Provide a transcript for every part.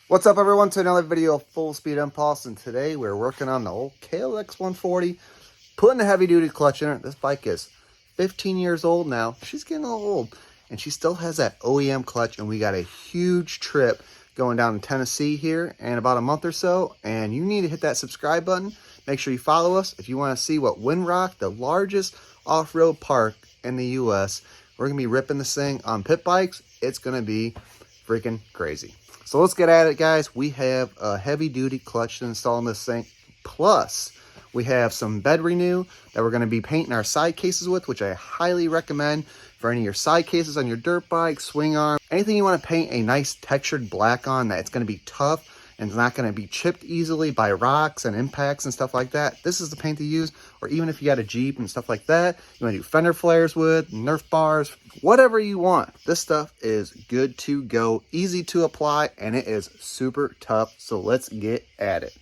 What's up, everyone, to another video of Full Speed Impulse, and today we're working on the old Klx140, putting a heavy-duty clutch in it. This bike is 15 years old now. She's getting a little old, and she still has that OEM clutch, and we got a huge trip going down to Tennessee here in about a month or so, and you need to hit that subscribe button. Make sure you follow us if you want to see what Windrock, the largest off-road park in the U.S., we're going to be ripping this thing on pit bikes. It's going to be freaking crazy. So let's get at it, guys. We have a heavy-duty clutch to install in this thing. Plus, we have some bed renew that we're going to be painting our side cases with, which I highly recommend for any of your side cases on your dirt bike, swing arm, anything you want to paint a nice textured black on that it's going to be tough and it's not going to be chipped easily by rocks and impacts and stuff like that. This is the paint to use. Or even if you got a Jeep and stuff like that, you want to do fender flares with, Nerf bars, whatever you want. This stuff is good to go, easy to apply, and it is super tough. So let's get at it.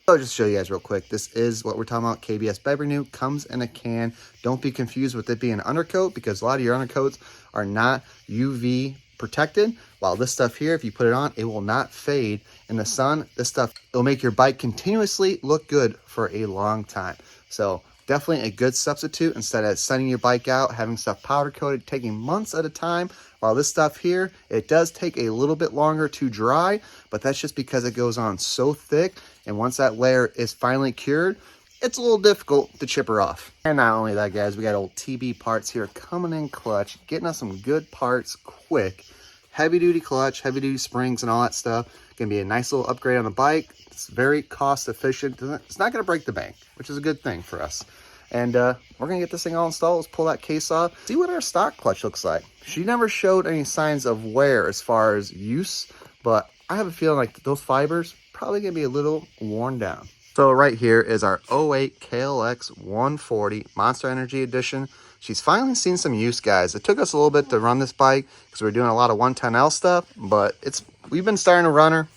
I'll just show you guys real quick. This is what we're talking about. KBS Bed Renew comes in a can. Don't be confused with it being an undercoat, because a lot of your undercoats are not UV protected. While this stuff here, if you put it on, it will not fade in the sun. This stuff, it'll make your bike continuously look good for a long time. So definitely a good substitute instead of sending your bike out, having stuff powder coated, taking months at a time. While this stuff here, it does take a little bit longer to dry, but that's just because it goes on so thick. And once that layer is finally cured, it's a little difficult to chip her off. And not only that, guys, we got old TB parts here coming in clutch, getting us some good parts quick. Heavy duty clutch, heavy duty springs and all that stuff. Gonna be a nice little upgrade on the bike. It's very cost efficient. It's not gonna break the bank, which is a good thing for us. And we're gonna get this thing all installed. Let's pull that case off, see what our stock clutch looks like. She never showed any signs of wear as far as use, but I have a feeling like those fibers probably gonna be a little worn down. So right here is our 08 Klx140 Monster Energy Edition. She's finally seen some use, guys. It took us a little bit to run this bike because we're doing a lot of 110L stuff, but we've been starting to run her.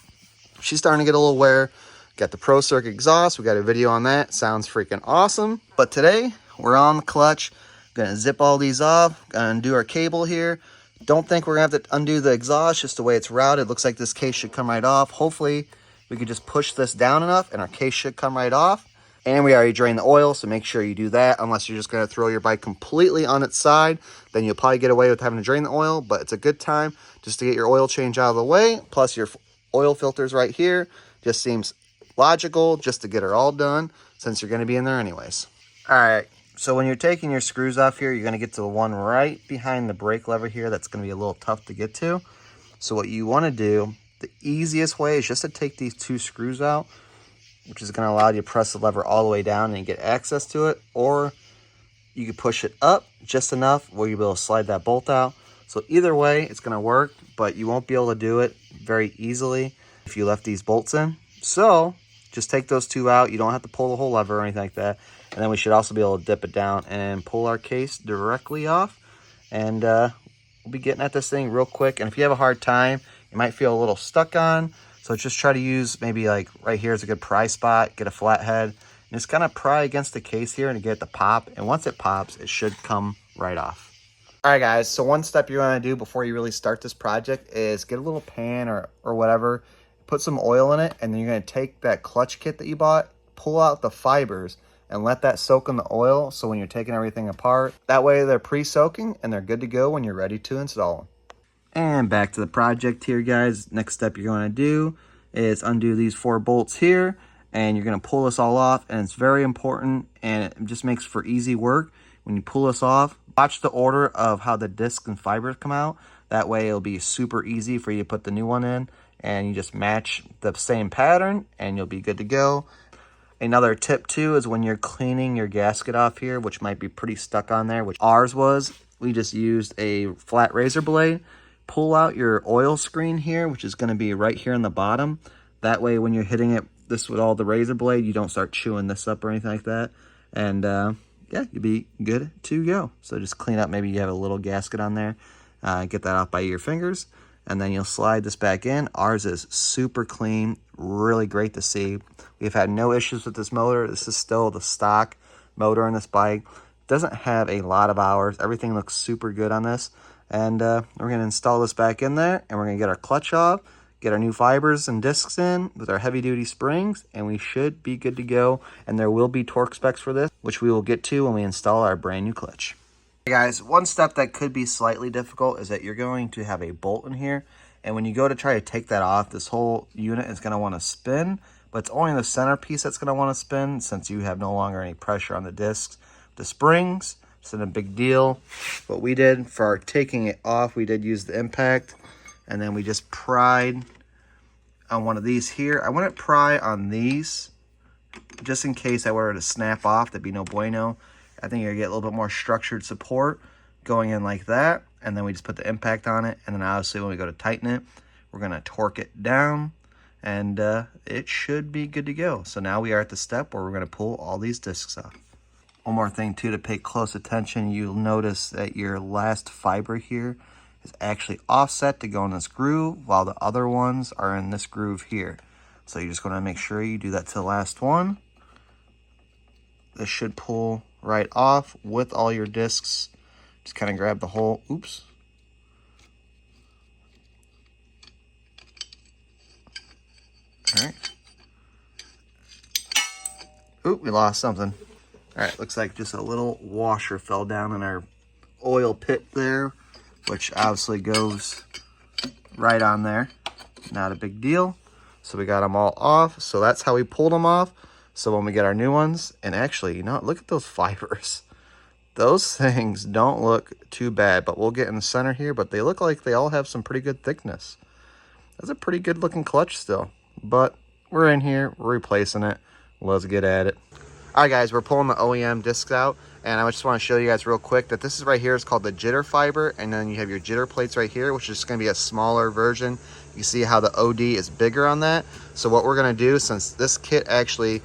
She's starting to get a little wear. Got the Pro Circuit exhaust. We got a video on that. Sounds freaking awesome. But today, we're on the clutch. Gonna zip all these off. Gonna undo our cable here. Don't think we're gonna have to undo the exhaust, just the way it's routed. Looks like this case should come right off. Hopefully, we could just push this down enough and our case should come right off. And we already drained the oil, so make sure you do that. Unless you're just gonna throw your bike completely on its side, then you'll probably get away with having to drain the oil, but it's a good time just to get your oil change out of the way. Plus your oil filters right here. Just seems logical just to get her all done since you're gonna be in there anyways. All right, so when you're taking your screws off here, you're gonna get to the one right behind the brake lever here. That's gonna be a little tough to get to. So what you wanna do, the easiest way is just to take these two screws out, which is going to allow you to press the lever all the way down and get access to it, or you can push it up just enough where you'll be able to slide that bolt out. So either way, it's going to work, but you won't be able to do it very easily if you left these bolts in. So just take those two out. You don't have to pull the whole lever or anything like that. And then we should also be able to dip it down and pull our case directly off. And we'll be getting at this thing real quick. And if you have a hard time, you might feel a little stuck on. So just try to use maybe like right here is a good pry spot, get a flat head, and just kind of pry against the case here and get it to pop. And once it pops, it should come right off. All right, guys, so one step you're gonna do before you really start this project is get a little pan or whatever, put some oil in it, and then you're gonna take that clutch kit that you bought, pull out the fibers, and let that soak in the oil. So when you're taking everything apart, that way they're pre-soaking and they're good to go when you're ready to install them. And back to the project here, guys. Next step you're going to do is undo these 4 bolts here, and you're going to pull this all off, and it's very important, and it just makes for easy work. When you pull this off, watch the order of how the discs and fibers come out. That way it'll be super easy for you to put the new one in, and you just match the same pattern, and you'll be good to go. Another tip too is when you're cleaning your gasket off here, which might be pretty stuck on there, which ours was, we just used a flat razor blade. Pull out your oil screen here, which is going to be right here in the bottom. That way when you're hitting it this with all the razor blade, you don't start chewing this up or anything like that. And yeah, you'll be good to go. So just clean up, maybe you have a little gasket on there. Get that off by your fingers, and then you'll slide this back in. Ours is super clean, really great to see. We've had no issues with this motor. This is still the stock motor on this bike. Doesn't have a lot of hours. Everything looks super good on this. And we're going to install this back in there, and we're going to get our clutch off, get our new fibers and discs in with our heavy duty springs, and we should be good to go. And there will be torque specs for this, which we will get to when we install our brand new clutch. Hey guys, one step that could be slightly difficult is that you're going to have a bolt in here, and when you go to try to take that off, this whole unit is going to want to spin, but it's only the center piece that's going to want to spin since you have no longer any pressure on the discs. The springs, it's not a big deal. What we did for taking it off, we did use the impact, and then we just pried on one of these here. I wouldn't pry on these just in case I were to snap off. That'd be no bueno. I think you're gonna get a little bit more structured support going in like that, and then we just put the impact on it, and then obviously when we go to tighten it, we're gonna torque it down, and it should be good to go. So now we are at the step where we're gonna pull all these discs off. One more thing too to pay close attention, you'll notice that your last fiber here is actually offset to go in this groove, while the other ones are in this groove here. So you're just gonna make sure you do that to the last one. This should pull right off with all your discs. Just kind of grab the whole, oops. All right. Oop, we lost something. All right, looks like just a little washer fell down in our oil pit there, which obviously goes right on there. Not a big deal. So we got them all off. So that's how we pulled them off. So when we get our new ones, and actually, you know, look at those fibers. Those things don't look too bad, but we'll get in the center here, but they look like they all have some pretty good thickness. That's a pretty good looking clutch still, but we're in here, we're replacing it. Let's get at it. All right, guys, we're pulling the OEM discs out, and I just want to show you guys real quick that this is right here is called the jitter fiber, and then you have your jitter plates right here, which is going to be a smaller version. You see how the OD is bigger on that. So what we're going to do, since this kit actually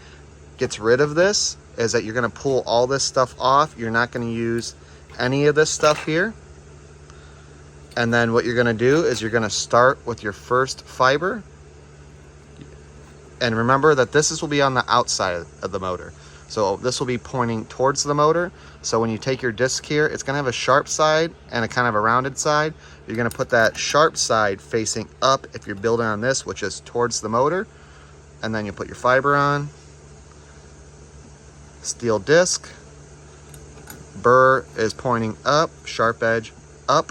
gets rid of this, is that you're going to pull all this stuff off. You're not going to use any of this stuff here. And then what you're going to do is you're going to start with your first fiber. And remember that this will be on the outside of the motor. So this will be pointing towards the motor. So when you take your disc here, it's going to have a sharp side and a kind of a rounded side. You're going to put that sharp side facing up if you're building on this, which is towards the motor. And then you put your fiber on. Steel disc, burr is pointing up, sharp edge up,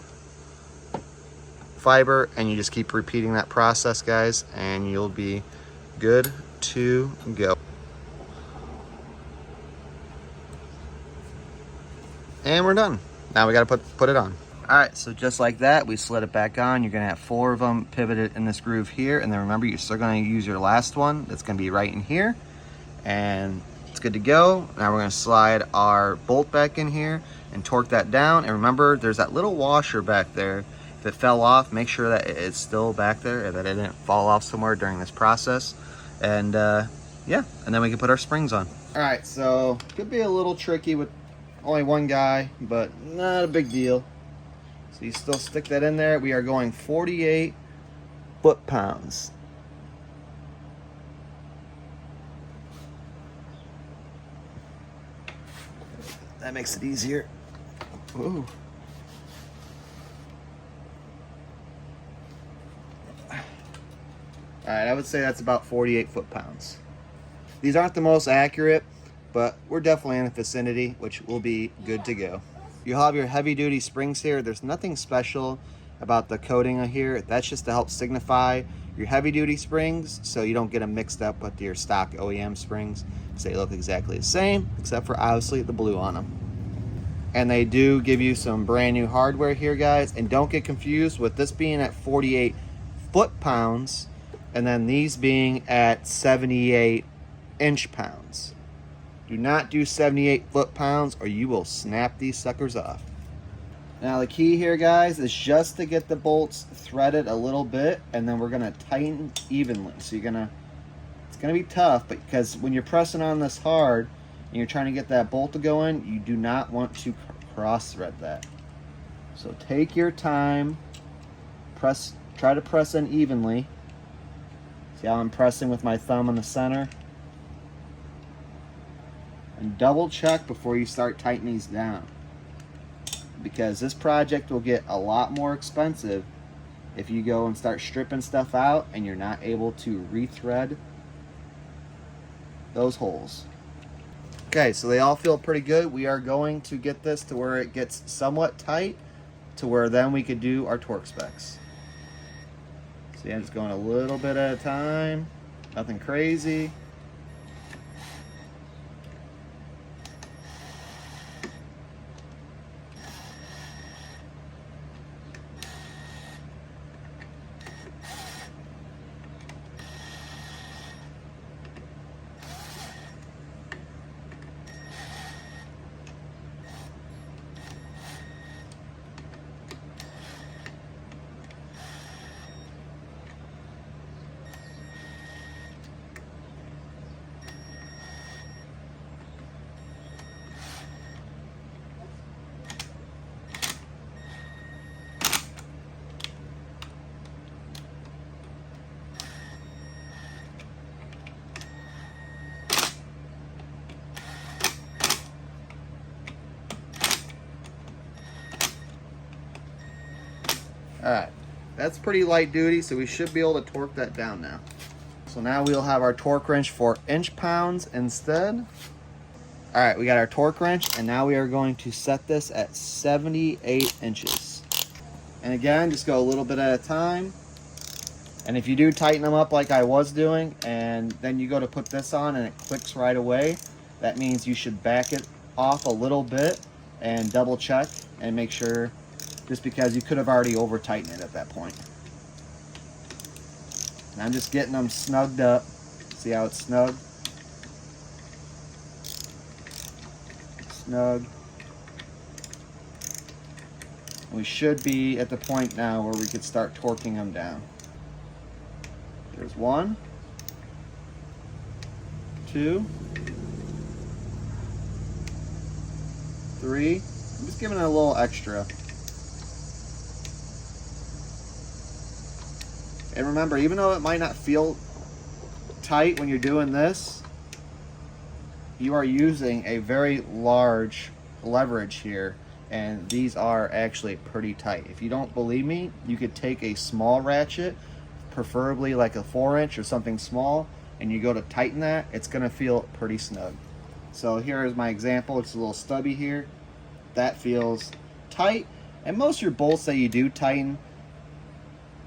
fiber, and you just keep repeating that process, guys, and you'll be good to go. And we're done. Now we got to put it on. All right, so just like that, we slid it back on. You're gonna have 4 of them pivoted in this groove here, and then remember, you're still gonna use your last one. That's gonna be right in here, and it's good to go. Now we're going to slide our bolt back in here and torque that down. And remember, there's that little washer back there. If it fell off, make sure that it's still back there and that it didn't fall off somewhere during this process. And yeah, and then we can put our springs on. All right, so could be a little tricky with only one guy, but not a big deal. So you still stick that in there. We are going 48 foot-pounds. That makes it easier. Ooh. All right, I would say that's about 48 foot-pounds. These aren't the most accurate, but we're definitely in the vicinity, which will be good to go. You'll have your heavy-duty springs here. There's nothing special about the coating here. That's just to help signify your heavy-duty springs so you don't get them mixed up with your stock OEM springs. So they look exactly the same, except for obviously the blue on them. And they do give you some brand new hardware here, guys. And don't get confused with this being at 48 foot-pounds and then these being at 78 inch-pounds. Do not do 78 foot-pounds or you will snap these suckers off. Now the key here, guys, is just to get the bolts threaded a little bit, and then we're gonna tighten evenly. So it's gonna be tough, but because when you're pressing on this hard and you're trying to get that bolt to go in, you do not want to cross thread that. So take your time, try to press in evenly. See how I'm pressing with my thumb in the center? And double check before you start tightening these down, because this project will get a lot more expensive if you go and start stripping stuff out and you're not able to rethread those holes. Okay, so they all feel pretty good. We are going to get this to where it gets somewhat tight to where then we could do our torque specs. So yeah, just going a little bit at a time, nothing crazy. Alright, that's pretty light duty, so we should be able to torque that down now. So now we'll have our torque wrench for inch-pounds instead. Alright, we got our torque wrench, and now we are going to set this at 78 inches. And again, just go a little bit at a time. And if you do tighten them up like I was doing, and then you go to put this on and it clicks right away, that means you should back it off a little bit and double check and make sure, just because you could have already over tightened it at that point. And I'm just getting them snugged up. See how it's snug? Snug. We should be at the point now where we could start torquing them down. There's 1, 2, 3. I'm just giving it a little extra. And remember, even though it might not feel tight when you're doing this, you are using a very large leverage here, and these are actually pretty tight. If you don't believe me, you could take a small ratchet, preferably like a 4-inch or something small, and you go to tighten that, it's gonna feel pretty snug. So here is my example. It's a little stubby here. That feels tight, and most of your bolts that you do tighten,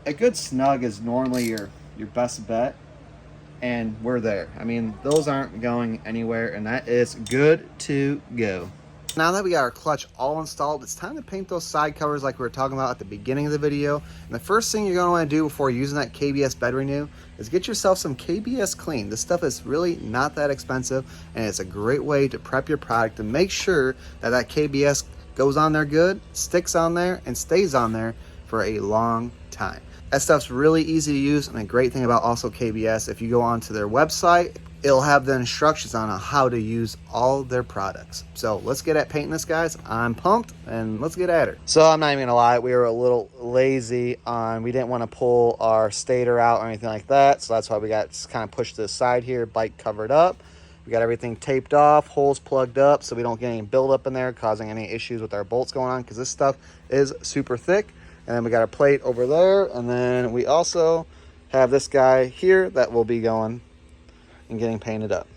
a good snug is normally your best bet, and we're there. I mean, those aren't going anywhere, and that is good to go. Now that we got our clutch all installed, it's time to paint those side covers like we were talking about at the beginning of the video. And the first thing you're going to want to do before using that KBS bed renew is get yourself some KBS Clean. This stuff is really not that expensive, and it's a great way to prep your product and make sure that that KBS goes on there good, sticks on there, and stays on there for a long time. That stuff's really easy to use, and a great thing about also KBS, if you go onto their website, it'll have the instructions on how to use all their products. So let's get at painting this, guys. I'm pumped, and let's get at it. So I'm not even gonna lie, we were a little lazy on, we didn't want to pull our stator out or anything like that, so that's why we got kind of pushed to the side here, bike covered up. We got everything taped off, holes plugged up, so we don't get any buildup in there causing any issues with our bolts going on, because this stuff is super thick. And then we got a plate over there, and then we also have this guy here that will be going and getting painted up.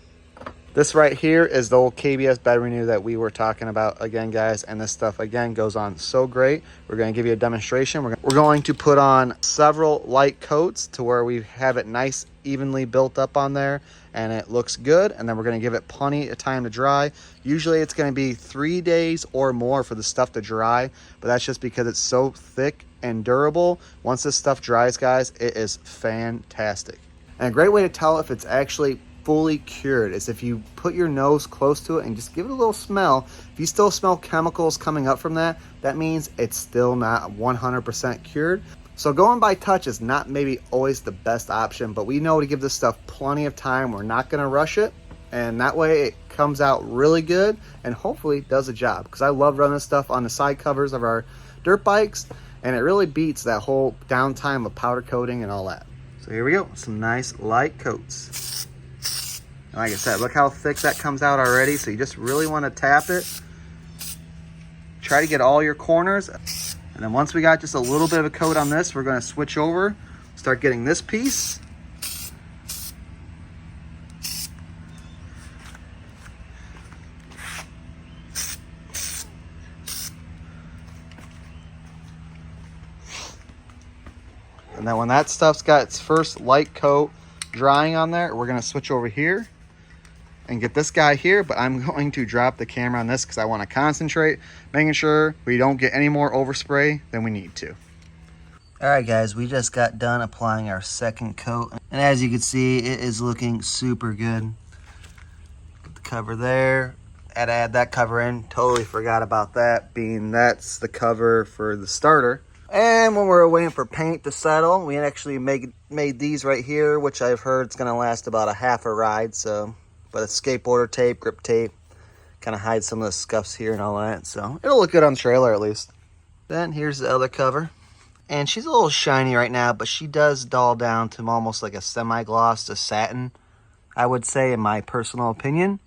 This right here is the old KBS bed renew that we were talking about again, guys, and this stuff again goes on so great. We're going to give you a demonstration. We're going to put on several light coats to where we have it nice evenly built up on there and it looks good, and then we're going to give it plenty of time to dry. Usually it's going to be 3 days or more for the stuff to dry, but that's just because it's so thick and durable. Once this stuff dries, guys, it is fantastic. And a great way to tell if it's actually fully cured is if you put your nose close to it and just give it a little smell. If you still smell chemicals coming up from that, that means it's still not 100% cured. So going by touch is not maybe always the best option, but we know to give this stuff plenty of time. We're not going to rush it, and that way it comes out really good and hopefully does the job, because I love running this stuff on the side covers of our dirt bikes, and it really beats that whole downtime of powder coating and all that. So here we go, some nice light coats. And like I said, look how thick that comes out already, so you just really want to tap it. Try to get all your corners. And then once we got just a little bit of a coat on this, we're going to switch over, start getting this piece. And then when that stuff's got its first light coat drying on there, we're going to switch over here and get this guy here. But I'm going to drop the camera on this because I want to concentrate, making sure we don't get any more overspray than we need to. All right, guys, we just got done applying our second coat. And as you can see, it is looking super good. Put the cover there. Had to add that cover in. Totally forgot about that, being that's the cover for the starter. And when we're waiting for paint to settle, we actually made these right here, which I've heard it's going to last about a half a ride. So, but it's skateboarder tape, grip tape, kind of hides some of the scuffs here and all that. So it'll look good on the trailer at least. Then here's the other cover. And she's a little shiny right now, but she does dull down to almost like a semi-gloss to satin, I would say, in my personal opinion.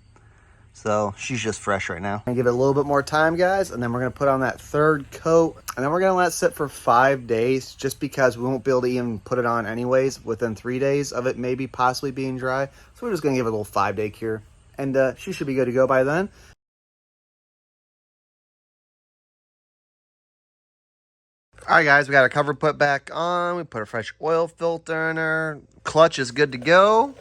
So she's just fresh right now. I'm gonna give it a little bit more time, guys, and then we're gonna put on that third coat, and then we're gonna let it sit for 5 days, just because we won't be able to even put it on anyways within 3 days of it maybe possibly being dry. So we're just gonna give it a little 5-day cure, and she should be good to go by then. All right, guys, we got our cover put back on. We put a fresh oil filter in her. Clutch is good to go.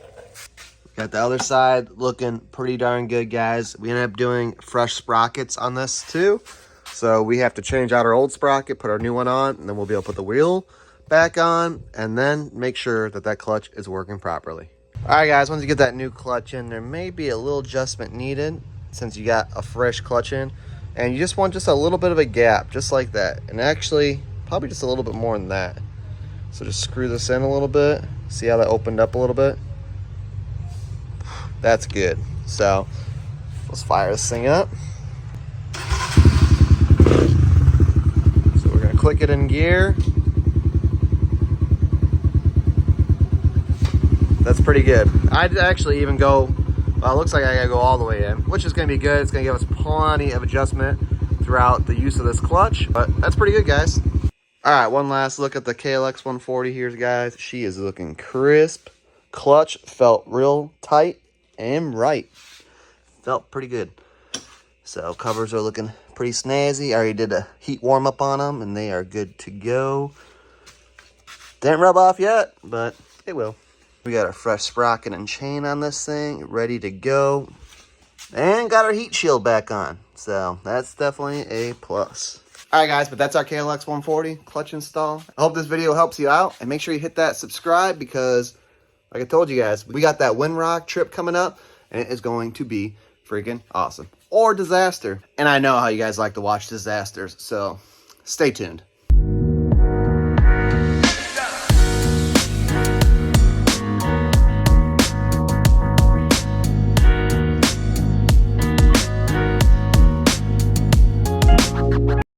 Got the other side looking pretty darn good, guys. We ended up doing fresh sprockets on this too. So we have to change out our old sprocket, put our new one on, and then we'll be able to put the wheel back on, and then make sure that that clutch is working properly. All right, guys, once you get that new clutch in, there may be a little adjustment needed since you got a fresh clutch in. And you just want just a little bit of a gap, just like that. And actually, probably just a little bit more than that. So just screw this in a little bit. See how that opened up a little bit? That's good. So let's fire this thing up. So we're gonna click it in gear. That's pretty good. I'd actually even go, well, it looks like I gotta go all the way in, which is gonna be good. It's gonna give us plenty of adjustment throughout the use of this clutch, but that's pretty good, guys. All right, one last look at the Klx140 here, guys. She is looking crisp. Clutch felt real tight and right. Felt pretty good. So covers are looking pretty snazzy. I already did a heat warm up on them and they are good to go. Didn't rub off yet, but it will. We got our fresh sprocket and chain on this thing, ready to go. And got our heat shield back on. So that's definitely a plus. All right, guys, but that's our Klx140 clutch install. I hope this video helps you out. And make sure you hit that subscribe because, like I told you guys, we got that Windrock trip coming up, and it is going to be freaking awesome. Or disaster. And I know how you guys like to watch disasters, so stay tuned.